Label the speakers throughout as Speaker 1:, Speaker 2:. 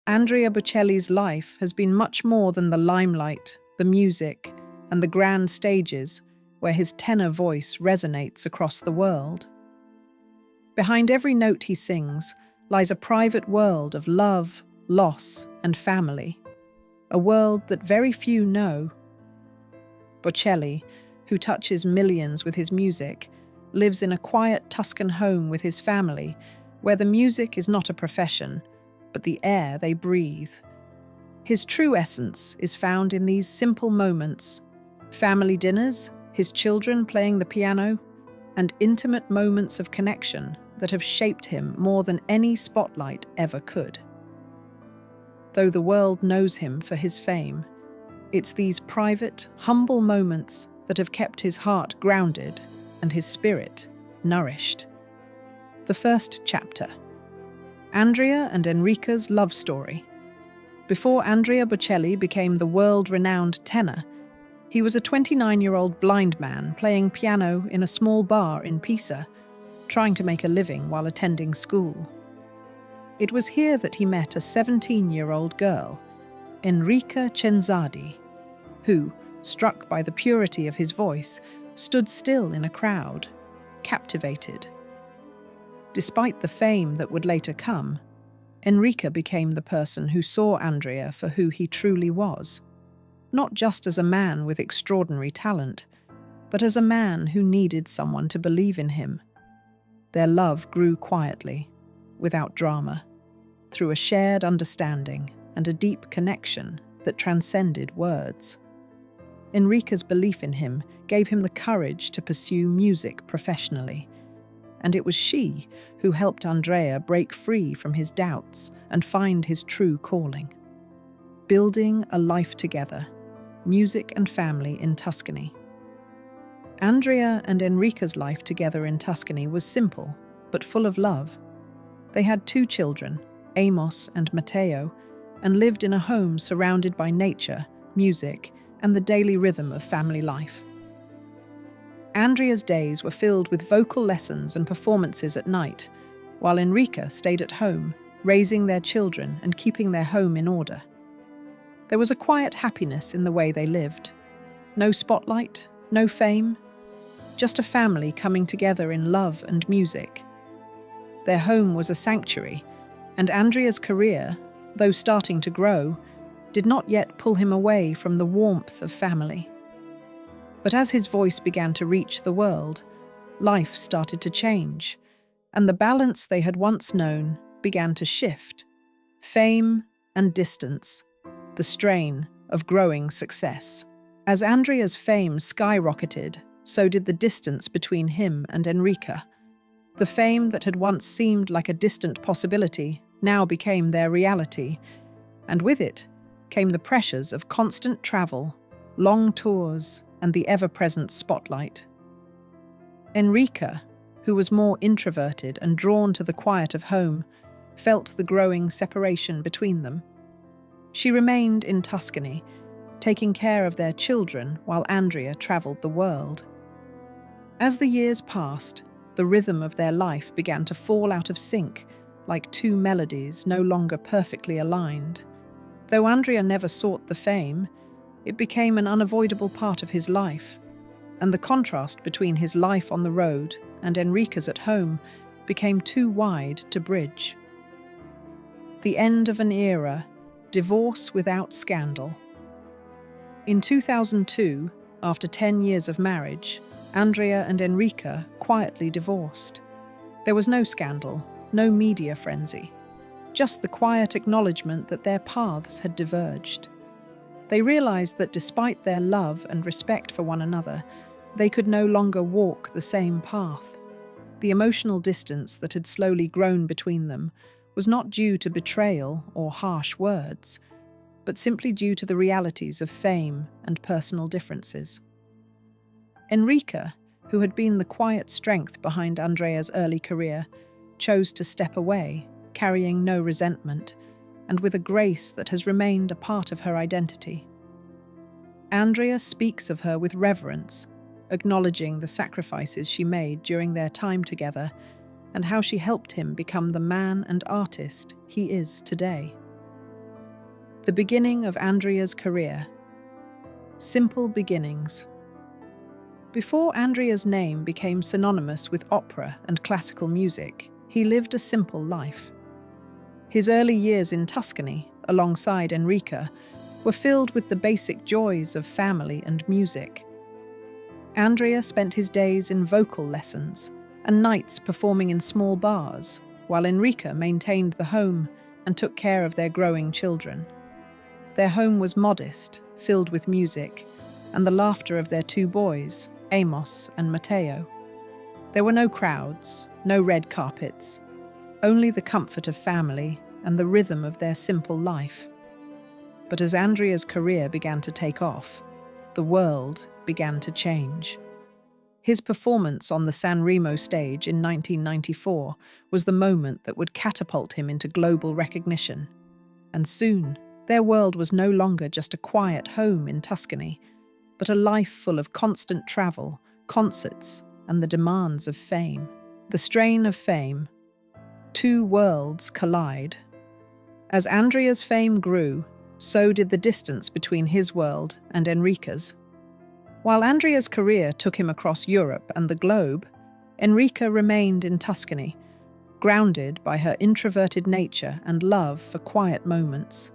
Speaker 1: Andrea Bocelli's life has been much more than the limelight, the music, and the grand stages where his tenor voice resonates across the world. Behind every note he sings lies a private world of love, loss, and family, a world that very few know. Bocelli, who touches millions with his music, lives in a quiet Tuscan home with his family, where the music is not a profession, but the air they breathe. His true essence is found in these simple moments: family dinners, his children playing the piano, and intimate moments of connection that have shaped him more than any spotlight ever could. Though the world knows him for his fame, it's these private, humble moments that have kept his heart grounded and his spirit nourished. The first chapter: Andrea and Enrica's love story. Before Andrea Bocelli became the world-renowned tenor, he was a 29-year-old blind man playing piano in a small bar in Pisa, trying to make a living while attending school. It was here that he met a 17-year-old girl, Enrica Cenzardi, who, struck by the purity of his voice, stood still in a crowd, captivated. Despite the fame that would later come, Enrica became the person who saw Andrea for who he truly was, not just as a man with extraordinary talent, but as a man who needed someone to believe in him. Their love grew quietly, without drama, through a shared understanding and a deep connection that transcended words. Enrica's belief in him gave him the courage to pursue music professionally, and it was she who helped Andrea break free from his doubts and find his true calling. Building a life together, music and family in Tuscany. Andrea and Enrica's life together in Tuscany was simple, but full of love. They had 2 children, Amos and Matteo, and lived in a home surrounded by nature, music, and the daily rhythm of family life. Andrea's days were filled with vocal lessons and performances at night, while Enrica stayed at home, raising their children and keeping their home in order. There was a quiet happiness in the way they lived. No spotlight, no fame, just a family coming together in love and music. Their home was a sanctuary, and Andrea's career, though starting to grow, did not yet pull him away from the warmth of family. But as his voice began to reach the world, life started to change, and the balance they had once known began to shift. Fame and distance, the strain of growing success. As Andrea's fame skyrocketed, so did the distance between him and Enrica. The fame that had once seemed like a distant possibility now became their reality, and with it came the pressures of constant travel, long tours, and the ever-present spotlight. Enrica, who was more introverted and drawn to the quiet of home, felt the growing separation between them. She remained in Tuscany, taking care of their children while Andrea traveled the world. As the years passed, the rhythm of their life began to fall out of sync, like 2 melodies no longer perfectly aligned. Though Andrea never sought the fame, it became an unavoidable part of his life, and the contrast between his life on the road and Enrica's at home became too wide to bridge. The end of an era, divorce without scandal. In 2002, after 10 years of marriage, Andrea and Enrica quietly divorced. There was no scandal, no media frenzy, just the quiet acknowledgement that their paths had diverged. They realized that despite their love and respect for one another, they could no longer walk the same path. The emotional distance that had slowly grown between them was not due to betrayal or harsh words, but simply due to the realities of fame and personal differences. Enrica, who had been the quiet strength behind Andrea's early career, chose to step away, carrying no resentment, and with a grace that has remained a part of her identity. Andrea speaks of her with reverence, acknowledging the sacrifices she made during their time together and how she helped him become the man and artist he is today. The beginning of Andrea's career. Simple beginnings. Before Andrea's name became synonymous with opera and classical music, he lived a simple life. His early years in Tuscany, alongside Enrica, were filled with the basic joys of family and music. Andrea spent his days in vocal lessons and nights performing in small bars, while Enrica maintained the home and took care of their growing children. Their home was modest, filled with music, and the laughter of their two boys, Amos and Matteo. There were no crowds, no red carpets, only the comfort of family and the rhythm of their simple life. But as Andrea's career began to take off, the world began to change. His performance on the Sanremo stage in 1994 was the moment that would catapult him into global recognition. And soon, their world was no longer just a quiet home in Tuscany, but a life full of constant travel, concerts, and the demands of fame. The strain of fame. Two worlds collide. As Andrea's fame grew, so did the distance between his world and Enrica's. While Andrea's career took him across Europe and the globe, Enrica remained in Tuscany, grounded by her introverted nature and love for quiet moments.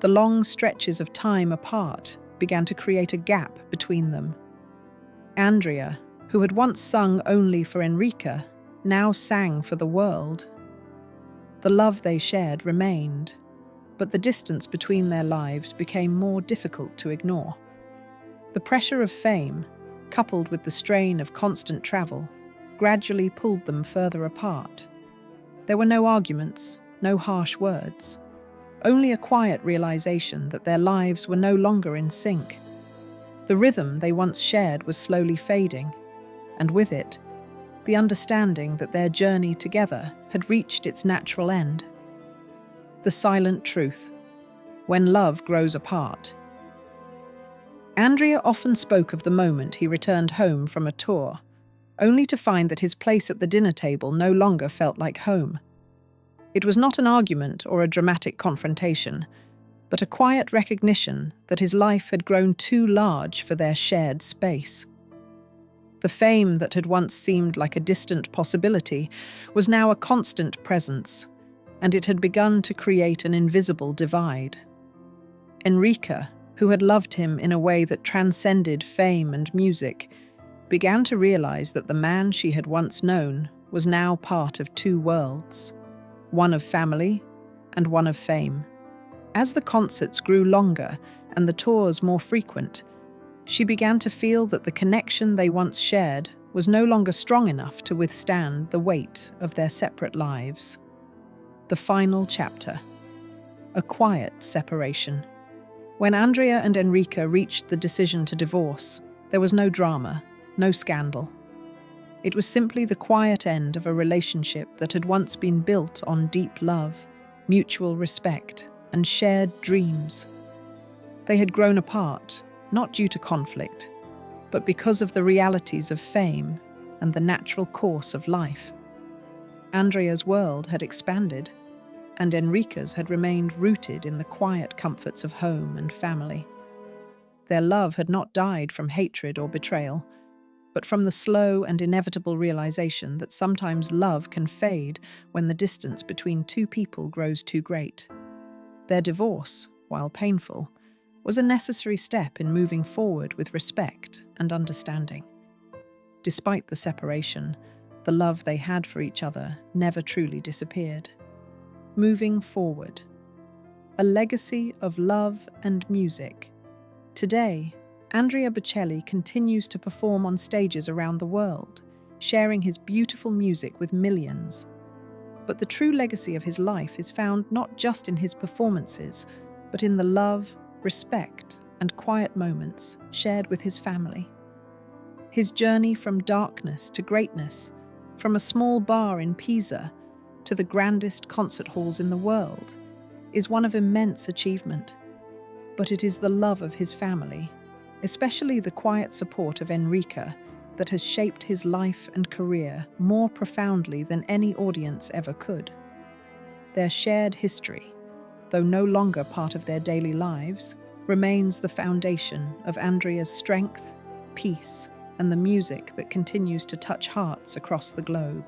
Speaker 1: The long stretches of time apart began to create a gap between them. Andrea, who had once sung only for Enrica, now sang for the world. The love they shared remained, but the distance between their lives became more difficult to ignore. The pressure of fame, coupled with the strain of constant travel, gradually pulled them further apart. There were no arguments, no harsh words, only a quiet realization that their lives were no longer in sync. The rhythm they once shared was slowly fading, and with it, the understanding that their journey together had reached its natural end. The silent truth. When love grows apart. Andrea often spoke of the moment he returned home from a tour, only to find that his place at the dinner table no longer felt like home. It was not an argument or a dramatic confrontation, but a quiet recognition that his life had grown too large for their shared space. The fame that had once seemed like a distant possibility was now a constant presence, and it had begun to create an invisible divide. Enrica, who had loved him in a way that transcended fame and music, began to realize that the man she had once known was now part of two worlds, one of family and one of fame. As the concerts grew longer and the tours more frequent, she began to feel that the connection they once shared was no longer strong enough to withstand the weight of their separate lives. The final chapter. A quiet separation. When Andrea and Enrica reached the decision to divorce, there was no drama, no scandal. It was simply the quiet end of a relationship that had once been built on deep love, mutual respect, and shared dreams. They had grown apart, not due to conflict, but because of the realities of fame and the natural course of life. Andrea's world had expanded, and Enrica's had remained rooted in the quiet comforts of home and family. Their love had not died from hatred or betrayal, but from the slow and inevitable realization that sometimes love can fade when the distance between two people grows too great. Their divorce, while painful, was a necessary step in moving forward with respect and understanding. Despite the separation, the love they had for each other never truly disappeared. Moving forward. A legacy of love and music. Today, Andrea Bocelli continues to perform on stages around the world, sharing his beautiful music with millions. But the true legacy of his life is found not just in his performances, but in the love, respect, and quiet moments shared with his family. His journey from darkness to greatness, from a small bar in Pisa to the grandest concert halls in the world, is one of immense achievement. But it is the love of his family, especially the quiet support of Enrica, that has shaped his life and career more profoundly than any audience ever could. Their shared history, though no longer part of their daily lives, remains the foundation of Andrea's strength, peace, and the music that continues to touch hearts across the globe.